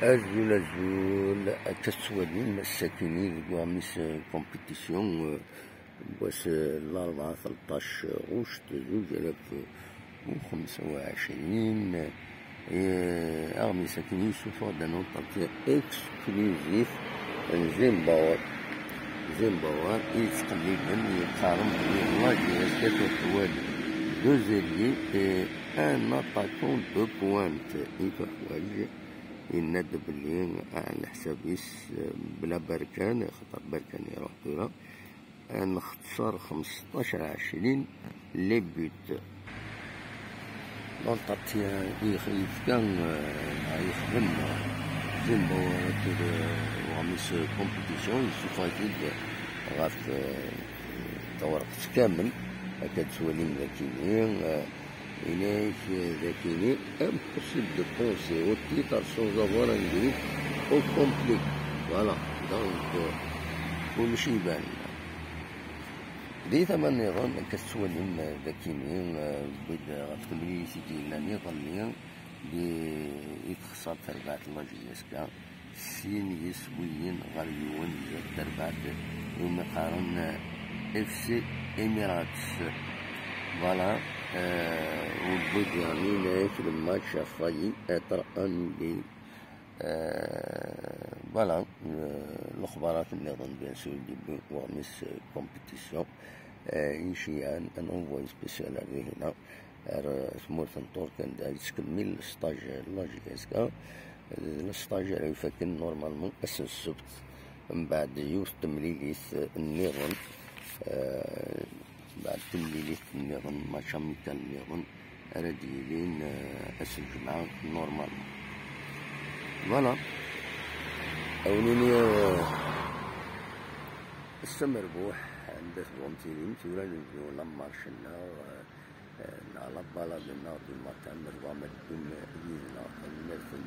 أزول كسوالين الساكنين دواميس كومبيتيسيون واس الأربعة 13 غشت 2025 أغمي ساكنين سوفور دان أونترتيان إكسكلوزيف زيمباوار يتقلبن يقارن بين لاجياس كتوحوال دو زيلي ان اتاكون دو بوانت يتوحواج يناد بلي على حسابيس بلا بركان خاطر بركان يروح طيرا نختصر 15-20 لي بوت لونترتيان يخدم زيمباوار وغميس كومبيتيسيون يسوفاكيد غاف تورقت كامل هكا تسوالين ذاكيني إليك ذاكيني impossible de penser au titre sans avoir un grip au complet. Voilà, donc كلشي يبان دي ثمن نظام كتسوالين ذاكيني بدا غتكملي سيدي لاني ظلي دي يتخسر تربعة لاجياسكا سين يسويين غاليون تربعة ومقارن اف سي اميراتس فوالا والبود يعني نايك الماتش فاي اتر انبي فوالا الاخبارات اللي ظن بيان سور ديبي وغميس كومبيتيسيون ينشيان ان انفوي سبيسيال عليه هنا ثمورة نطور كان دا يتكمل السطاج لاجياسكا السطاج راه يفكن نورمالمون أس السبت من بعد يوث تمليليث النظام بعد تمليليث النظام ماتش اميكال النظام راه ديالين أس الجمعة نورمالمون فوالا أوليني السمربوح عندها فونتيلين تورا نبدو لامارشنا على بالادنا في المكان نرجع مدين يدنا المرسل